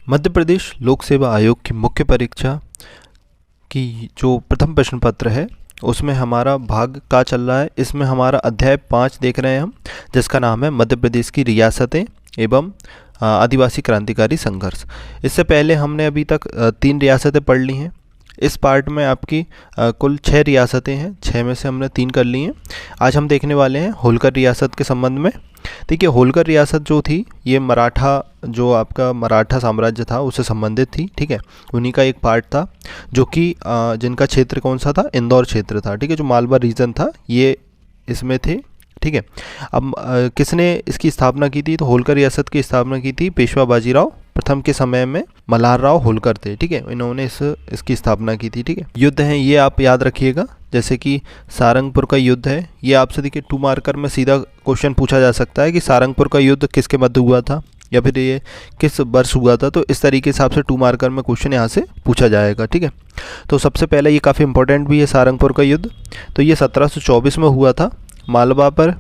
मध्य प्रदेश लोक सेवा आयोग की मुख्य परीक्षा की जो प्रथम प्रश्न पत्र है उसमें हमारा भाग का चल रहा है। इसमें हमारा अध्याय 5 देख रहे हैं हम, जिसका नाम है मध्य प्रदेश की रियासतें एवं आदिवासी क्रांतिकारी संघर्ष। इससे पहले हमने अभी तक 3 रियासतें पढ़ ली हैं। इस पार्ट में आपकी कुल 6 रियासतें हैं, 6 में से हमने 3 कर ली हैं। आज हम देखने वाले हैं होलकर रियासत के संबंध में। देखिए, होलकर रियासत जो थी ये जो आपका मराठा साम्राज्य था उससे संबंधित थी। ठीक है, उन्हीं का एक पार्ट था जो कि जिनका क्षेत्र कौन सा था, इंदौर क्षेत्र था। ठीक है, जो मालवा रीजन था ये इसमें थे। ठीक है, अब किसने इसकी स्थापना की थी? तो होलकर रियासत की स्थापना की थी पेशवा बाजीराव प्रथम के समय में मल्हारराव होलकर थे। ठीक है, इन्होंने इसकी स्थापना की थी। ठीक है, युद्ध हैं ये आप याद रखिएगा, जैसे कि सारंगपुर का युद्ध है। ये आपसे देखिए 2 मार्कर में सीधा क्वेश्चन पूछा जा सकता है कि सारंगपुर का युद्ध किसके मध्य हुआ था या फिर ये किस वर्ष हुआ था। तो इस तरीके से आपसे 2 मार्कर में क्वेश्चन यहाँ से पूछा जाएगा। ठीक है, तो सबसे पहले ये काफ़ी इंपॉर्टेंट भी है सारंगपुर का युद्ध। तो ये 1724 में हुआ था। मालवा पर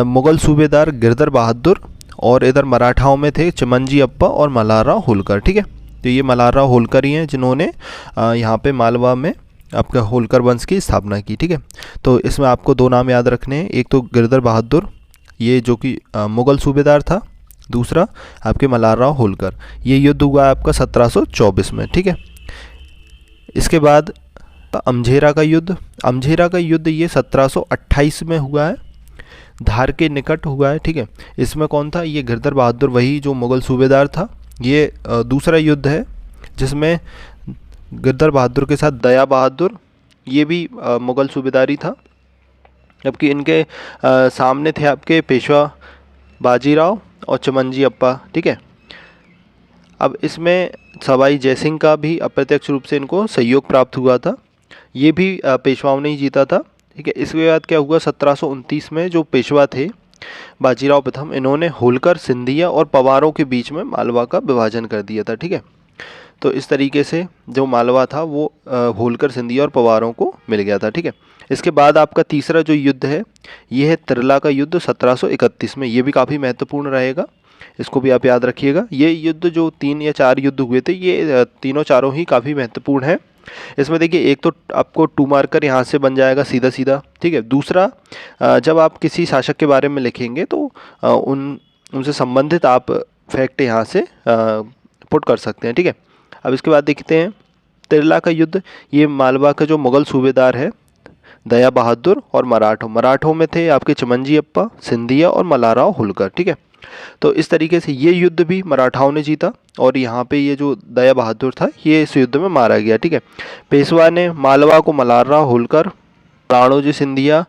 मुगल सूबेदार गिरधर बहादुर और इधर मराठाओं में थे चिमनजी अप्पा और मल्हारराव होलकर। ठीक है, तो ये मल्हारराव होलकर ही हैं जिन्होंने यहाँ पे मालवा में आपका होलकर वंश की स्थापना की। ठीक है, तो इसमें आपको 2 नाम याद रखने हैं, एक तो गिरधर बहादुर ये जो कि मुगल सूबेदार था, दूसरा आपके मल्हारराव होलकर। ये युद्ध हुआ है आपका 1724 में। ठीक है, इसके बाद अमझेरा का युद्ध। अमझेरा का युद्ध ये 1728 में हुआ है, धार के निकट हुआ है। ठीक है, इसमें कौन था? ये गिरधर बहादुर, वही जो मुगल सूबेदार था। ये दूसरा युद्ध है जिसमें गिरधर बहादुर के साथ दया बहादुर, ये भी मुगल सूबेदारी था, जबकि इनके सामने थे आपके पेशवा बाजीराव और चिमनजी अप्पा। ठीक है, अब इसमें सवाई जयसिंह का भी अप्रत्यक्ष रूप से इनको सहयोग प्राप्त हुआ था। ये भी पेशवाओं ने ही जीता था। ठीक है, इसके बाद क्या हुआ? 1729 में जो पेशवा थे बाजीराव प्रथम, इन्होंने होलकर, सिंधिया और पवारों के बीच में मालवा का विभाजन कर दिया था। ठीक है, तो इस तरीके से जो मालवा था वो होलकर, सिंधिया और पवारों को मिल गया था। ठीक है, इसके बाद आपका तीसरा जो युद्ध है ये है तिरला का युद्ध 1731 में। ये भी काफ़ी महत्वपूर्ण रहेगा, इसको भी आप याद रखिएगा। ये युद्ध जो 3 या 4 युद्ध हुए थे ये तीनों चारों ही काफ़ी महत्वपूर्ण हैं। इसमें देखिए एक तो आपको 2 मार्कर यहाँ से बन जाएगा सीधा सीधा। ठीक है, दूसरा जब आप किसी शासक के बारे में लिखेंगे तो उनसे संबंधित आप फैक्ट यहाँ से पुट कर सकते हैं। ठीक है, अब इसके बाद देखते हैं तिरला का युद्ध। ये मालवा का जो मुगल सूबेदार है दया बहादुर और मराठों में थे आपके चिमनजी अप्पा, सिंधिया और मल्हारराव होलकर। ठीक है, तो इस तरीके से ये युद्ध भी मराठाओं ने जीता और यहाँ पे ये जो दया बहादुर था ये इस युद्ध में मारा गया। ठीक है, पेशवा ने मालवा को मल्हारराव होलकर, राणोजी सिंधिया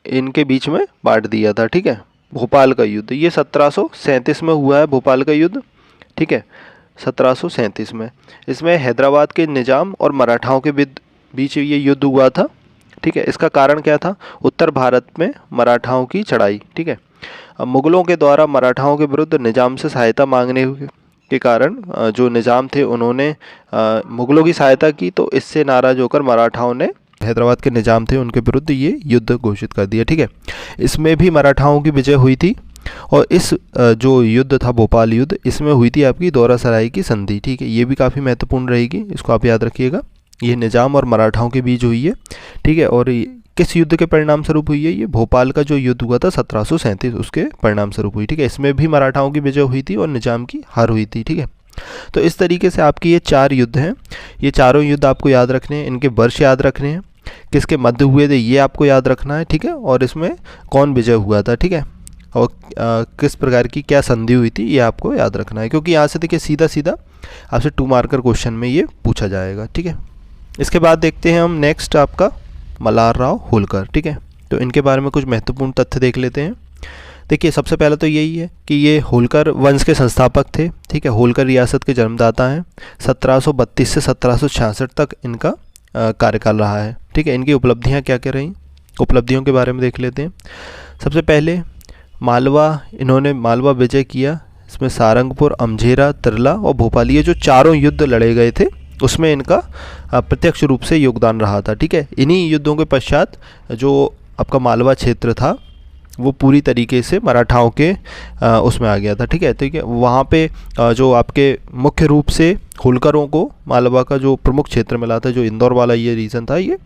इनके बीच में बांट दिया था। ठीक है, भोपाल का युद्ध ये 1737 में हुआ है, भोपाल का युद्ध। ठीक है, 1737 में इसमें हैदराबाद के निजाम और मराठाओं के बीच ये युद्ध हुआ था। ठीक है, इसका कारण क्या था? उत्तर भारत में मराठाओं की चढ़ाई। ठीक है, मुगलों के द्वारा मराठाओं के विरुद्ध निजाम से सहायता मांगने के कारण जो निजाम थे उन्होंने मुगलों की सहायता की, तो इससे नाराज होकर मराठाओं ने हैदराबाद के निजाम थे उनके विरुद्ध ये युद्ध घोषित कर दिया। ठीक है, इसमें भी मराठाओं की विजय हुई थी और इस जो युद्ध था भोपाल युद्ध, इसमें हुई थी आपकी दौरा सराय की संधि। ठीक है, ये भी काफ़ी महत्वपूर्ण रहेगी, इसको आप याद रखिएगा। ये निजाम और मराठाओं के बीच हुई है। ठीक है, और किस युद्ध के परिणाम स्वरूप हुई है? ये भोपाल का जो युद्ध हुआ था 1737 उसके परिणाम स्वरूप हुई। ठीक है, इसमें भी मराठाओं की विजय हुई थी और निजाम की हार हुई थी। ठीक है, तो इस तरीके से आपकी ये 4 युद्ध हैं। ये चारों युद्ध आपको याद रखने हैं, इनके वर्ष याद रखने हैं, किसके मध्य हुए थे ये आपको याद रखना है। ठीक है, और इसमें कौन विजय हुआ था। ठीक है, और किस प्रकार की क्या संधि हुई थी ये आपको याद रखना है, क्योंकि यहाँ से देखिए सीधा सीधा आपसे 2 मार्कर क्वेश्चन में ये पूछा जाएगा। ठीक है, इसके बाद देखते हैं हम नेक्स्ट आपका मल्हारराव होलकर। ठीक है, तो इनके बारे में कुछ महत्वपूर्ण तथ्य देख लेते हैं। देखिए सबसे पहले तो यही है कि ये होलकर वंश के संस्थापक थे। ठीक है, होलकर रियासत के जन्मदाता हैं। 1732 से 1766 तक इनका कार्यकाल रहा है। ठीक है, इनकी उपलब्धियां क्या क्या रहीं, उपलब्धियों के बारे में देख लेते हैं। सबसे पहले इन्होंने मालवा विजय किया। इसमें सारंगपुर, अमझेरा, तिरला और भोपाल ये जो चारों युद्ध लड़े गए थे उसमें इनका प्रत्यक्ष रूप से योगदान रहा था। ठीक है, इन्हीं युद्धों के पश्चात जो आपका मालवा क्षेत्र था वो पूरी तरीके से मराठाओं के उसमें आ गया था। ठीक है, वहाँ पे जो आपके मुख्य रूप से होलकरों को मालवा का जो प्रमुख क्षेत्र मिला था, जो इंदौर वाला ये रीजन था, ये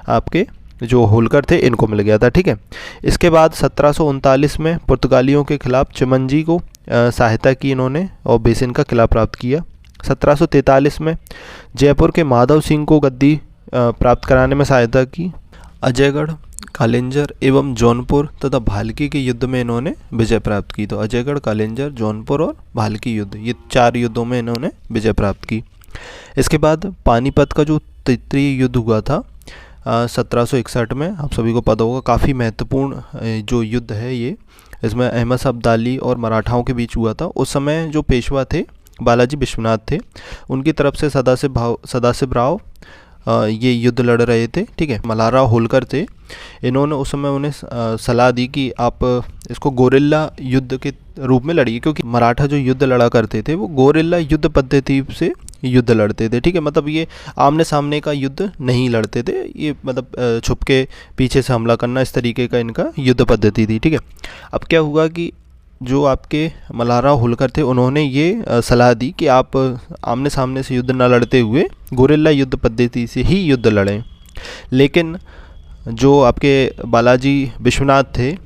आपके जो होलकर थे इनको मिल गया था। ठीक है, इसके बाद 1739 में पुर्तगालियों के खिलाफ चिमंजी को सहायता की इन्होंने और बेसिन का किला प्राप्त किया। 1743 में जयपुर के माधव सिंह को गद्दी प्राप्त कराने में सहायता की। अजयगढ़, कालिंजर एवं जौनपुर तथा भालकी के युद्ध में इन्होंने विजय प्राप्त की। तो अजयगढ़, कालिंजर, जौनपुर और भालकी युद्ध, ये 4 युद्धों में इन्होंने विजय प्राप्त की। इसके बाद पानीपत का जो तृतीय युद्ध हुआ था 1761 में, आप सभी को पता होगा, काफ़ी महत्वपूर्ण जो युद्ध है ये। इसमें अहमद शाह अब्दाली और मराठाओं के बीच हुआ था। उस समय जो पेशवा थे बालाजी विश्वनाथ थे, उनकी तरफ से सदाशिव राव ये युद्ध लड़ रहे थे। ठीक है, मल्हारराव होलकर थे, इन्होंने उस समय उन्हें सलाह दी कि आप इसको गोरिल्ला युद्ध के रूप में लड़िए, क्योंकि मराठा जो युद्ध लड़ा करते थे वो गोरिल्ला युद्ध पद्धति से युद्ध लड़ते थे। ठीक है, मतलब ये आमने सामने का युद्ध नहीं लड़ते थे, ये मतलब छुप के पीछे से हमला करना, इस तरीके का इनका युद्ध पद्धति थी। ठीक है, अब क्या हुआ कि जो आपके मल्हारराव होलकर थे उन्होंने ये सलाह दी कि आप आमने सामने से युद्ध न लड़ते हुए गोरिल्ला युद्ध पद्धति से ही युद्ध लड़ें। लेकिन जो आपके बालाजी विश्वनाथ थे,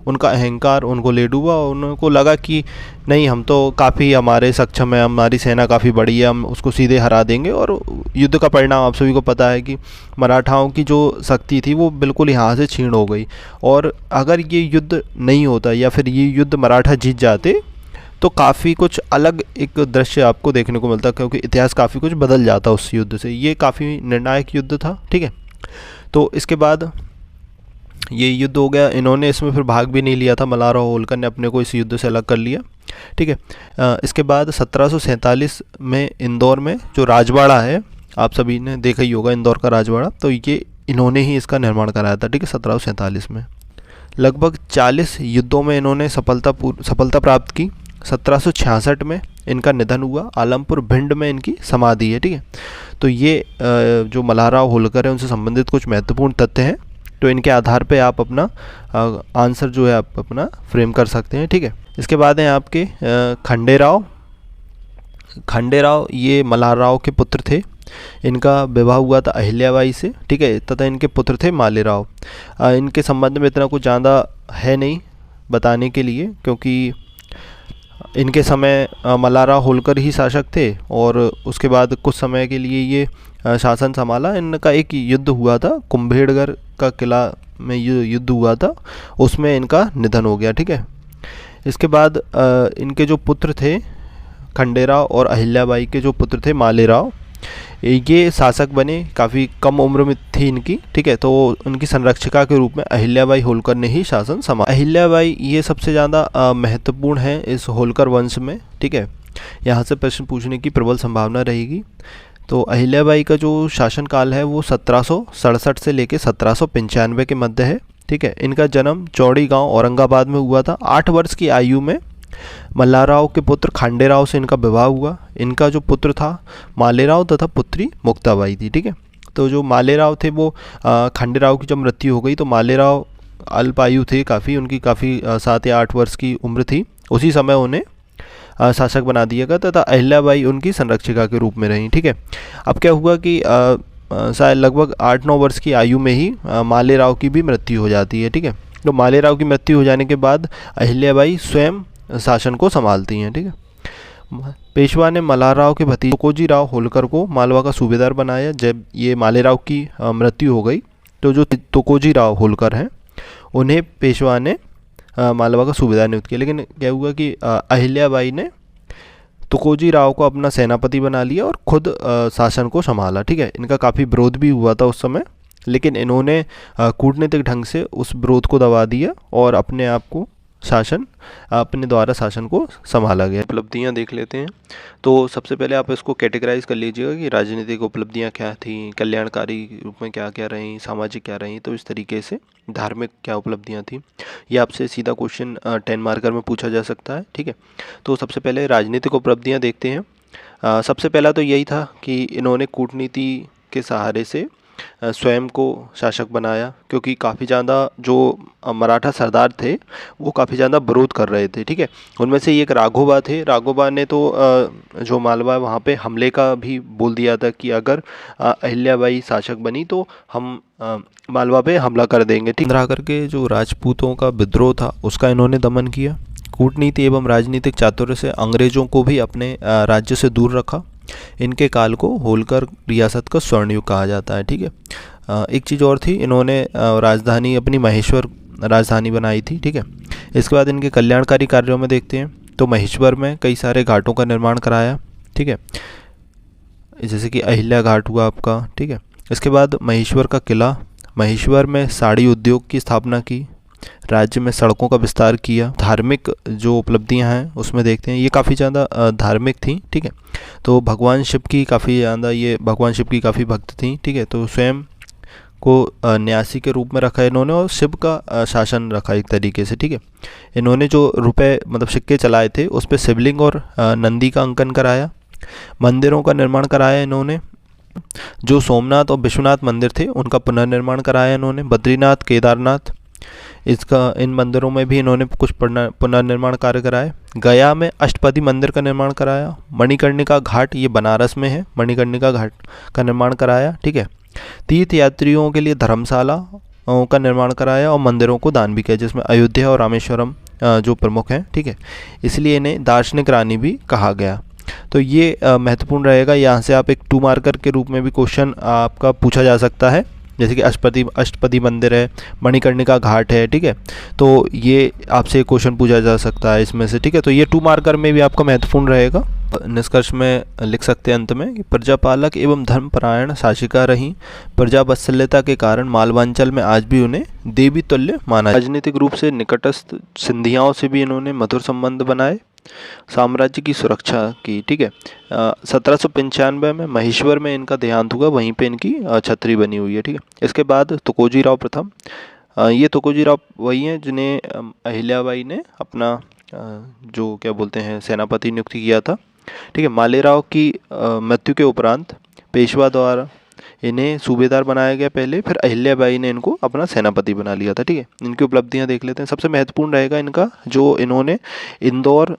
उनका अहंकार उनको ले डूबा और उनको लगा कि नहीं, हम तो काफ़ी हमारे सक्षम है, हमारी सेना काफ़ी बड़ी है, हम उसको सीधे हरा देंगे। और युद्ध का परिणाम आप सभी को पता है कि मराठाओं की जो शक्ति थी वो बिल्कुल यहाँ से छीन हो गई। और अगर ये युद्ध नहीं होता या फिर ये युद्ध मराठा जीत जाते तो काफ़ी कुछ अलग एक दृश्य आपको देखने को मिलता, क्योंकि इतिहास काफ़ी कुछ बदल जाता उस युद्ध से। ये काफ़ी निर्णायक युद्ध था। ठीक है, तो इसके बाद ये युद्ध हो गया। इन्होंने इसमें फिर भाग भी नहीं लिया था, मल्हारराव होलकर ने अपने को इस युद्ध से अलग कर लिया। ठीक है, इसके बाद 1747 में इंदौर में जो राजवाड़ा है, आप सभी ने देखा ही होगा इंदौर का राजवाड़ा, तो ये इन्होंने ही इसका निर्माण कराया था। ठीक है, 1747 में लगभग 40 युद्धों में इन्होंने सफलता प्राप्त की। 1766 में इनका निधन हुआ। आलमपुर भिंड में इनकी समाधि है। ठीक है, तो ये जो मल्हारराव होलकर है उनसे संबंधित कुछ महत्वपूर्ण तथ्य हैं, तो इनके आधार पे आप अपना आंसर जो है आप अपना फ्रेम कर सकते हैं। ठीक है, इसके बाद हैं आपके खंडेराव ये मल्हारराव के पुत्र थे। इनका विवाह हुआ था अहिल्याबाई से। ठीक है, तथा इनके पुत्र थे मालेराव। इनके संबंध में इतना कुछ ज़्यादा है नहीं बताने के लिए, क्योंकि इनके समय मल्हारराव होलकर ही शासक थे और उसके बाद कुछ समय के लिए ये शासन संभाला। इनका एक युद्ध हुआ था, कुंभेड़गढ़ का किला में युद्ध हुआ था, उसमें इनका निधन हो गया। ठीक है, इसके बाद इनके जो पुत्र थे खंडेराव और अहिल्याबाई के जो पुत्र थे मालेराव, ये शासक बने। काफ़ी कम उम्र में थी इनकी। ठीक है, तो उनकी संरक्षिका के रूप में अहिल्याबाई होलकर ने ही शासन संभाला। अहिल्याबाई ये सबसे ज़्यादा महत्वपूर्ण है इस होलकर वंश में। ठीक है, यहाँ से प्रश्न पूछने की प्रबल संभावना रहेगी। तो अहिल्याबाई का जो शासनकाल है वो 1767 से लेकर 1795 के मध्य है। ठीक है, इनका जन्म चौड़ी गांव औरंगाबाद में हुआ था। 8 वर्ष की आयु में मल्हारराव के पुत्र खांडेराव से इनका विवाह हुआ। इनका जो पुत्र था मालेराव तथा पुत्री मुक्ताबाई थी। ठीक है, तो जो मालेराव थे वो खांडेराव की जब मृत्यु हो गई तो मालेराव अल्पायु थे काफ़ी, उनकी काफ़ी 7 या 8 वर्ष की उम्र थी। उसी समय उन्हें शासक बना दिया गया तथा अहिल्याबाई उनकी संरक्षिका के रूप में रहीं। ठीक है, अब क्या हुआ कि शायद लगभग 8-9 वर्ष की आयु में ही मालेराव की भी मृत्यु हो जाती है। ठीक है, तो मालेराव की मृत्यु हो जाने के बाद अहिल्याबाई स्वयं शासन को संभालती हैं। ठीक है, पेशवा ने मल्हारराव के भतीजे तुकोजी राव होलकर को मालवा का सूबेदार बनाया। जब ये मालेराव की मृत्यु हो गई तो जो तुकोजी राव होलकर हैं उन्हें पेशवा ने मालवा का सूबेदार नियुक्त किया। लेकिन क्या हुआ कि अहिल्याबाई ने तुकोजी राव को अपना सेनापति बना लिया और खुद शासन को संभाला। ठीक है, इनका काफ़ी विरोध भी हुआ था उस समय, लेकिन इन्होंने कूटनीतिक ढंग से उस विरोध को दबा दिया और अपने आप को अपने द्वारा शासन को संभाला गया। उपलब्धियां देख लेते हैं। तो सबसे पहले आप इसको कैटेगराइज कर लीजिएगा कि राजनीतिक उपलब्धियां क्या थी, कल्याणकारी रूप में क्या क्या रहीं, सामाजिक क्या रहीं, तो इस तरीके से धार्मिक क्या उपलब्धियां थी। ये आपसे सीधा क्वेश्चन 10 मार्कर में पूछा जा सकता है। ठीक है, तो सबसे पहले राजनीतिक उपलब्धियाँ देखते हैं। सबसे पहला तो यही था कि इन्होंने कूटनीति के सहारे से स्वयं को शासक बनाया, क्योंकि काफ़ी ज़्यादा जो मराठा सरदार थे वो काफ़ी ज़्यादा विरोध कर रहे थे। ठीक है, उनमें से एक राघोबा थे। राघोबा ने तो जो मालवा है वहाँ पे हमले का भी बोल दिया था कि अगर अहिल्याबाई शासक बनी तो हम मालवा पे हमला कर देंगे। ठीक, इंदिरा करके जो राजपूतों का विद्रोह था उसका इन्होंने दमन किया। कूटनीति एवं राजनीतिक चातुर्य से अंग्रेजों को भी अपने राज्य से दूर रखा। इनके काल को होलकर रियासत का स्वर्ण युग कहा जाता है। ठीक है, एक चीज़ और थी, इन्होंने राजधानी अपनी महेश्वर राजधानी बनाई थी। ठीक है, इसके बाद इनके कल्याणकारी कार्यों में देखते हैं तो महेश्वर में कई सारे घाटों का निर्माण कराया। ठीक है, जैसे कि अहिल्या घाट हुआ आपका। ठीक है, इसके बाद महेश्वर का किला, महेश्वर में साड़ी उद्योग की स्थापना की, राज्य में सड़कों का विस्तार किया। धार्मिक जो उपलब्धियां हैं उसमें देखते हैं, ये काफ़ी ज़्यादा धार्मिक थी। ठीक है, तो भगवान शिव की काफ़ी ज़्यादा, ये भगवान शिव की काफ़ी भक्त थी। ठीक है, तो स्वयं को न्यासी के रूप में रखा इन्होंने और शिव का शासन रखा एक तरीके से। ठीक है, इन्होंने जो रुपए मतलब सिक्के चलाए थे उस पर शिवलिंग और नंदी का अंकन कराया। मंदिरों का निर्माण कराया इन्होंने। जो सोमनाथ और विश्वनाथ मंदिर थे उनका पुनर्निर्माण कराया इन्होंने। बद्रीनाथ, केदारनाथ, इसका इन मंदिरों में भी इन्होंने कुछ पुनर्निर्माण कार्य कराए। गया में अष्टपदी मंदिर का निर्माण कराया। मणिकर्णिका घाट, ये बनारस में है, मणिकर्णिका घाट का निर्माण कराया। ठीक है, तीर्थ यात्रियों के लिए धर्मशाला का निर्माण कराया और मंदिरों को दान भी किया, जिसमें अयोध्या और रामेश्वरम जो प्रमुख हैं। ठीक है, इसलिए इन्हें दार्शनिक रानी भी कहा गया। तो ये महत्वपूर्ण रहेगा, यहाँ से आप एक 2 मार्कर के रूप में भी क्वेश्चन आपका पूछा जा सकता है। जैसे कि अष्टपदी मंदिर है, मणिकर्णिका घाट है। ठीक है, तो ये आपसे क्वेश्चन पूछा जा सकता है इसमें से। ठीक है, तो ये 2 मार्कर में भी आपका महत्वपूर्ण रहेगा। निष्कर्ष में लिख सकते हैं अंत में कि प्रजापालक एवं धर्मपरायण शासिका रहीं। प्रजा वात्सल्यता के कारण मालवांचल में आज भी उन्हें देवी तुल्य माना। राजनीतिक रूप से निकटस्थ सिंधियाओं से भी इन्होंने मधुर संबंध बनाए। साम्राज्य की सुरक्षा की। ठीक है, 1795 में महेश्वर में इनका देहांत हुआ, वहीं पे इनकी छतरी बनी हुई है। ठीक है, इसके बाद तुकोजी राव प्रथम, ये तुकोजी राव वही हैं जिन्हें अहिल्याबाई ने अपना जो क्या बोलते हैं सेनापति नियुक्त किया था। ठीक है, मालेराव की मृत्यु के उपरांत पेशवा द्वारा इन्हें सूबेदार बनाया गया पहले, फिर अहिल्याबाई ने इनको अपना सेनापति बना लिया था। ठीक है, इनकी उपलब्धियां देख लेते हैं। सबसे महत्वपूर्ण रहेगा इनका जो इन्होंने इंदौर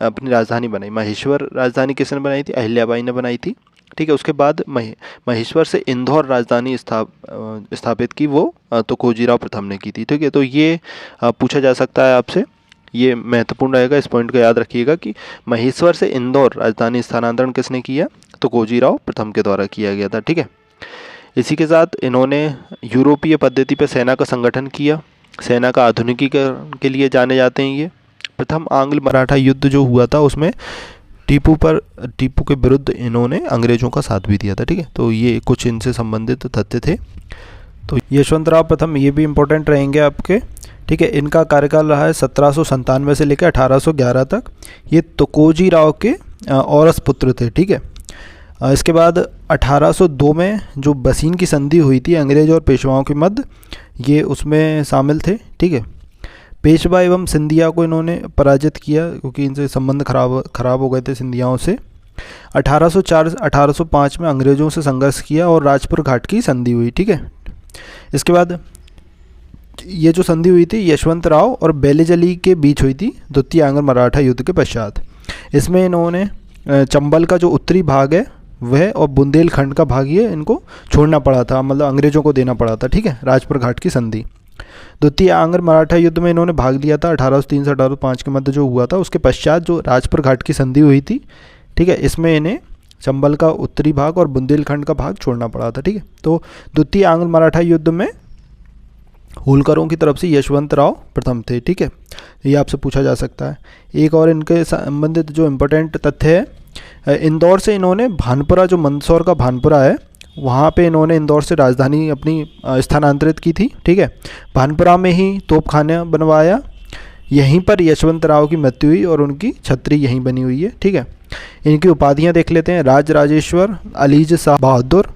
अपनी राजधानी बनाई। महेश्वर राजधानी किसने बनाई थी? अहिल्याबाई ने बनाई थी। ठीक है, उसके बाद महेश्वर से इंदौर राजधानी स्थापित की वो तुकोजीराव प्रथम ने की थी। ठीक है, तो ये पूछा जा सकता है आपसे, ये महत्वपूर्ण रहेगा, इस पॉइंट को याद रखिएगा कि महेश्वर से इंदौर राजधानी स्थानांतरण किसने किया? तुकोजीराव प्रथम के द्वारा किया गया था। ठीक है, इसी के साथ इन्होंने यूरोपीय पद्धति पर सेना का संगठन किया। सेना का आधुनिकीकरण के लिए जाने जाते हैं ये। प्रथम आंग्ल मराठा युद्ध जो हुआ था उसमें टीपू के विरुद्ध इन्होंने अंग्रेजों का साथ भी दिया था। ठीक है, तो ये कुछ इनसे संबंधित तथ्य थे। तो यशवंतराव प्रथम ये भी इम्पोर्टेंट रहेंगे आपके। ठीक है, इनका कार्यकाल रहा है 1797 से लेकर 1811 तक। ये तुकोजी राव के औरस पुत्र थे। ठीक है, इसके बाद 1802 में जो बसीन की संधि हुई थी अंग्रेज और पेशवाओं के मध्य, ये उसमें शामिल थे। ठीक है, पेशवा एवं सिंधिया को इन्होंने पराजित किया क्योंकि इनसे संबंध खराब हो गए थे सिंधियाओं से। 1804-1805 में अंग्रेज़ों से संघर्ष किया और राजपुर घाट की संधि हुई। ठीक है, इसके बाद ये जो संधि हुई थी यशवंत राव और बेलिज अली के बीच हुई थी द्वितीय आंग्ल मराठा युद्ध के पश्चात। इसमें इन्होंने चंबल का जो उत्तरी भाग है वह और बुंदेलखंड का भाग ये इनको छोड़ना पड़ा था, मतलब अंग्रेज़ों को देना पड़ा था। ठीक है, राजपुर घाट की संधि। द्वितीय आंग्ल मराठा युद्ध में इन्होंने भाग लिया था 1803 से 1805 के मध्य जो हुआ था। उसके पश्चात जो राजपुर घाट की संधि हुई थी, ठीक है, इसमें इन्हें चंबल का उत्तरी भाग और बुंदेलखंड का भाग छोड़ना पड़ा था। ठीक है, तो द्वितीय आंग्ल मराठा युद्ध में होलकरों की तरफ से यशवंत राव प्रथम थे। ठीक है, ये आपसे पूछा जा सकता है। एक और इनके संबंधित जो इम्पोर्टेंट तथ्य है, इंदौर से इन्होंने भानपुरा, जो मंदसौर का भानपुरा है, वहाँ पे इन्होंने इंदौर से राजधानी अपनी स्थानांतरित की थी। ठीक है, भानपुरा में ही तोपखाना बनवाया। यहीं पर यशवंत राव की मृत्यु हुई और उनकी छतरी यहीं बनी हुई है। ठीक है, इनकी उपाधियाँ देख लेते हैं। राजराजेश्वर, अलीज शाह बहादुर,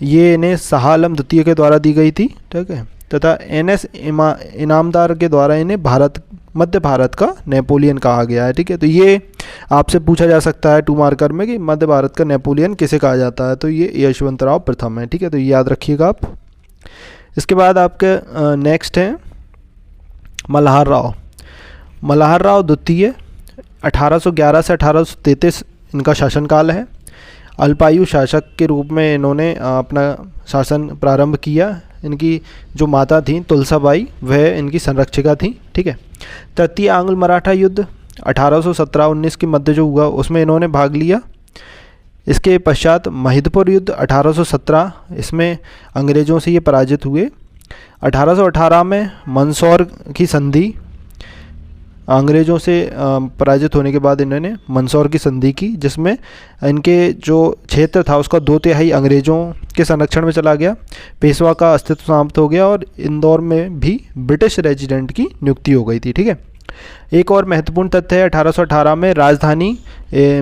ये इन्हें शाह आलम द्वितीय के द्वारा दी गई थी। ठीक है, तथा NS इनामदार के द्वारा इन्हें मध्य भारत का नेपोलियन कहा गया है। ठीक है, तो ये आपसे पूछा जा सकता है 2 मार्कर में कि मध्य भारत का नेपोलियन किसे कहा जाता है, तो ये यशवंतराव प्रथम है। ठीक है, तो ये याद रखिएगा आप। इसके बाद आपके नेक्स्ट हैं मल्हार राव। मल्हार राव द्वितीय 1811 से 1833 इनका शासनकाल है। अल्पायु शासक के रूप में इन्होंने अपना शासन प्रारंभ किया। इनकी जो माता थीं तुलसाबाई, वह इनकी संरक्षिका थीं। ठीक है, तृतीय आंग्ल मराठा युद्ध 1817-19 के मध्य जो हुआ उसमें इन्होंने भाग लिया। इसके पश्चात महिदपुर युद्ध 1817, इसमें अंग्रेज़ों से ये पराजित हुए। 1818 में मंदसौर की संधि, अंग्रेज़ों से पराजित होने के बाद इन्होंने मंदसौर की संधि की, जिसमें इनके जो क्षेत्र था उसका 2/3 अंग्रेज़ों के संरक्षण में चला गया। पेशवा का अस्तित्व समाप्त हो गया और इंदौर में भी ब्रिटिश रेजिडेंट की नियुक्ति हो गई थी। ठीक है, एक और महत्वपूर्ण तथ्य है 1818 में राजधानी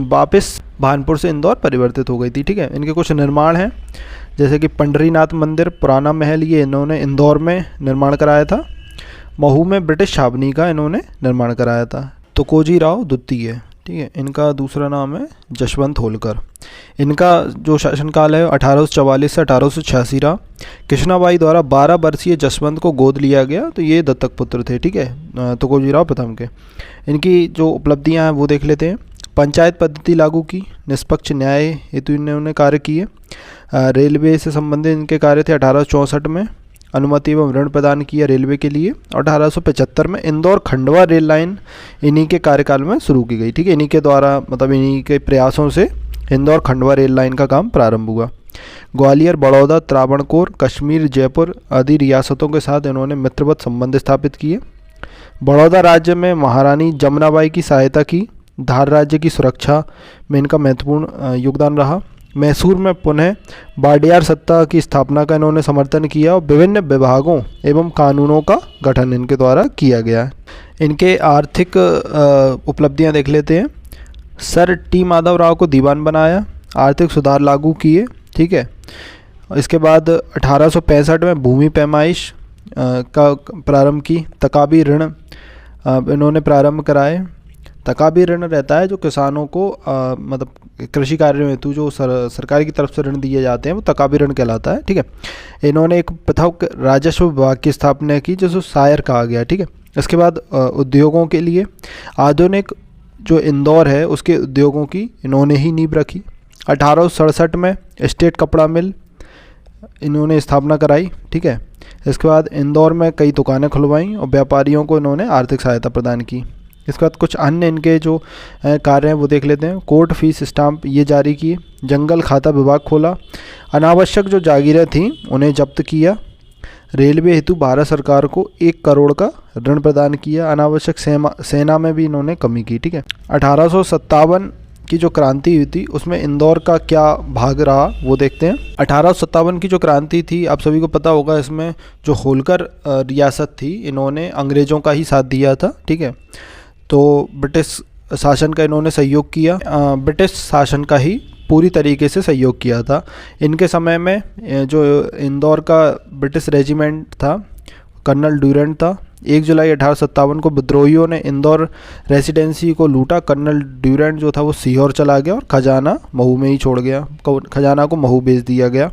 वापस भानपुर से इंदौर परिवर्तित हो गई थी। ठीक है, इनके कुछ निर्माण हैं, जैसे कि पंडरीनाथ मंदिर, पुराना महल, ये इन्होंने इंदौर में निर्माण कराया था। महू में ब्रिटिश छावनी का इन्होंने निर्माण कराया था। तुकोजी राव द्वितीय, ठीक है, इनका दूसरा नाम है जशवंत होलकर। इनका जो शासनकाल है 1844 से 1886 रहा। कृष्णाबाई द्वारा 12 वर्षीय जसवंत को गोद लिया गया, तो ये दत्तक पुत्र थे। ठीक है, तुकोजी राव प्रथम के। इनकी जो उपलब्धियां हैं वो देख लेते हैं। पंचायत पद्धति लागू की, निष्पक्ष न्याय हेतु इन्होंने कार्य किए। रेलवे से संबंधित इनके कार्य थे। 1864 में अनुमति एवं ऋण प्रदान किया रेलवे के लिए। 1875 में इंदौर खंडवा रेल लाइन इन्हीं के कार्यकाल में शुरू की गई। ठीक है, इन्हीं के द्वारा, मतलब इन्हीं के प्रयासों से इंदौर खंडवा रेल लाइन का काम प्रारंभ हुआ। ग्वालियर, बड़ौदा, त्रावणकोर, कश्मीर, जयपुर आदि रियासतों के साथ इन्होंने मित्रवत संबंध स्थापित किए। बड़ौदा राज्य में महारानी जमुनाबाई की सहायता की। धार राज्य की सुरक्षा में इनका महत्वपूर्ण योगदान रहा। मैसूर में पुनः वाडियार सत्ता की स्थापना का इन्होंने समर्थन किया और विभिन्न विभागों एवं कानूनों का गठन इनके द्वारा किया गया है। इनके आर्थिक उपलब्धियां देख लेते हैं। सर टी माधव राव को दीवान बनाया, आर्थिक सुधार लागू किए। ठीक है, इसके बाद 1865 में भूमि पैमाइश का प्रारंभ की। तकाबी ऋण इन्होंने प्रारंभ कराए। तकाबी ऋण रहता है जो किसानों को मतलब कृषि कार्य हेतु जो सरकार की तरफ से ऋण दिए जाते हैं, वो तकाबी ऋण कहलाता है। ठीक है, इन्होंने एक पृथक राजस्व विभाग की स्थापना की, जिसको सायर कहा गया। ठीक है, इसके बाद उद्योगों के लिए आधुनिक जो इंदौर है उसके उद्योगों की इन्होंने ही नींव रखी। 1867 में स्टेट कपड़ा मिल इन्होंने स्थापना कराई। ठीक है, इसके बाद इंदौर में कई दुकानें खुलवाईं और व्यापारियों को इन्होंने आर्थिक सहायता प्रदान की। इसके बाद कुछ अन्य इनके जो कार्य हैं वो देख लेते हैं। कोर्ट फीस स्टाम्प ये जारी किए। जंगल खाता विभाग खोला। अनावश्यक जो जागीरें थीं उन्हें जब्त किया। रेलवे हेतु भारत सरकार को 1 करोड़ का ऋण प्रदान किया। अनावश्यक सेना में भी इन्होंने कमी की। ठीक है, 1857 की जो क्रांति हुई थी उसमें इंदौर का क्या भाग रहा वो देखते हैं। 1857 की जो क्रांति थी आप सभी को पता होगा, इसमें जो होलकर रियासत थी इन्होंने अंग्रेज़ों का ही साथ दिया था। ठीक है, तो ब्रिटिश शासन का इन्होंने सहयोग किया। ब्रिटिश शासन का ही पूरी तरीके से सहयोग किया था। इनके समय में जो इंदौर का ब्रिटिश रेजिमेंट था, कर्नल ड्यूरेंट था। 1 जुलाई 1857 को विद्रोहियों ने इंदौर रेसिडेंसी को लूटा। कर्नल ड्यूरेंट जो था वो सीहोर चला गया और खजाना महू में ही छोड़ गया। खजाना को महू भेज दिया गया।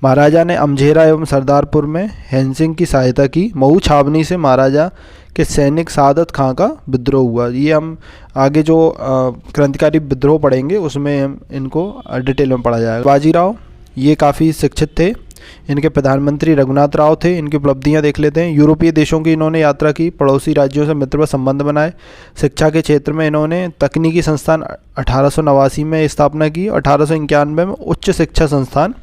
महाराजा ने अमझेरा एवं सरदारपुर में हैंसिंग की सहायता की। महू छावनी से महाराजा के सैनिक सादत खां का विद्रोह हुआ। ये हम आगे जो क्रांतिकारी विद्रोह पढ़ेंगे उसमें हम इनको डिटेल में पढ़ा जाएगा। बाजीराव ये काफ़ी शिक्षित थे। इनके प्रधानमंत्री रघुनाथ राव थे। इनकी उपलब्धियां देख लेते हैं। यूरोपीय देशों की इन्होंने यात्रा की। पड़ोसी राज्यों से मित्रवत संबंध बनाए। शिक्षा के क्षेत्र में इन्होंने तकनीकी संस्थान 1889 में स्थापना की। 1891 में उच्च शिक्षा संस्थान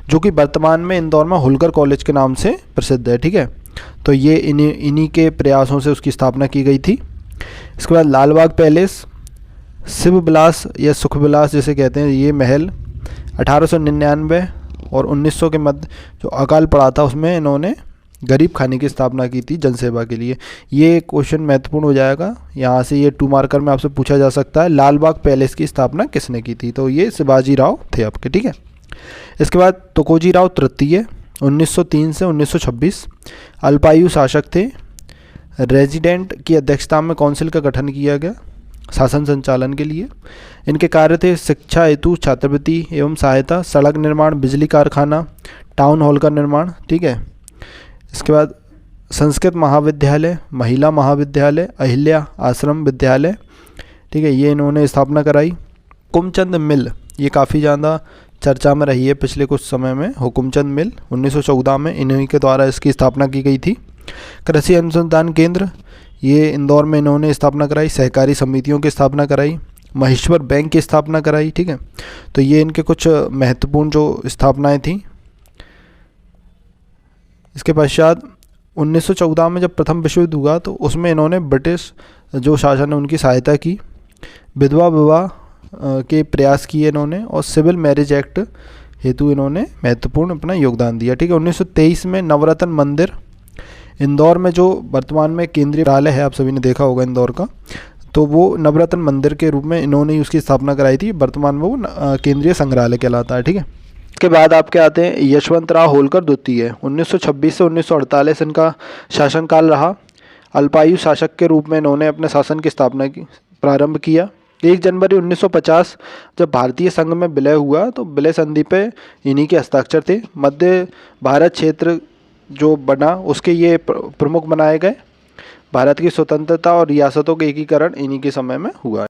जो कि वर्तमान में इंदौर में होलकर कॉलेज के नाम से प्रसिद्ध है। ठीक है, तो ये इन्हीं के प्रयासों से उसकी स्थापना की गई थी। इसके बाद लालबाग पैलेस, शिव विलास या सुख विलास जिसे कहते हैं, ये महल 1899 और 1900 के मध्य जो अकाल पड़ा था उसमें इन्होंने गरीब खाने की स्थापना की थी जनसेवा के लिए। ये क्वेश्चन महत्वपूर्ण हो जाएगा, यहाँ से ये 2 मार्कर में आपसे पूछा जा सकता है। लालबाग पैलेस की स्थापना किसने की थी? तो ये शिवाजी राव थे आपके। ठीक है, इसके बाद तुकोजी राव तृतीय 1903 से 1926 अल्पायु शासक थे। रेजिडेंट की अध्यक्षता में काउंसिल का गठन किया गया शासन संचालन के लिए। इनके कार्य थे शिक्षा हेतु छात्रवृत्ति एवं सहायता, सड़क निर्माण, बिजली कारखाना, टाउन हॉल का निर्माण, ठीक है। इसके बाद संस्कृत महाविद्यालय, महिला महाविद्यालय, अहिल्या आश्रम विद्यालय, ठीक है, ये इन्होंने स्थापना कराई। हुकुमचंद मिल, ये काफ़ी ज़्यादा चर्चा में रही है पिछले कुछ समय में। हुकुमचंद मिल 1914 में इन्हीं के द्वारा इसकी स्थापना की गई थी। कृषि अनुसंधान केंद्र, ये इंदौर में इन्होंने स्थापना कराई। सहकारी समितियों की स्थापना कराई। महेश्वर बैंक की स्थापना कराई, ठीक है। तो ये इनके कुछ महत्वपूर्ण जो स्थापनाएं थी। इसके पश्चात 1914 में जब प्रथम विश्व युद्ध हुआ तो उसमें इन्होंने ब्रिटिश जो शासन है उनकी सहायता की। विधवा विवाह के प्रयास किए इन्होंने और सिविल मैरिज एक्ट हेतु इन्होंने महत्वपूर्ण अपना योगदान दिया, ठीक है। 1923 में नवरत्न मंदिर, इंदौर में जो वर्तमान में केंद्रीय विद्यालय है, आप सभी ने देखा होगा इंदौर का, तो वो नवरत्न मंदिर के रूप में इन्होंने ही उसकी स्थापना कराई थी। वर्तमान में वो केंद्रीय संग्रहालय कहलाता है, ठीक है। इसके बाद आपके आते हैं यशवंतराव होलकर द्वितीय। 1926 से 1948 इनका शासनकाल रहा। अल्पायु शासक के रूप में इन्होंने अपने शासन की स्थापना की प्रारंभ किया। 1 जनवरी 1950 जब भारतीय संघ में विलय हुआ तो विलय संधि पे इन्हीं के हस्ताक्षर थे। मध्य भारत क्षेत्र जो बना उसके ये प्रमुख बनाए गए। भारत की स्वतंत्रता और रियासतों के एकीकरण इन्हीं के समय में हुआ।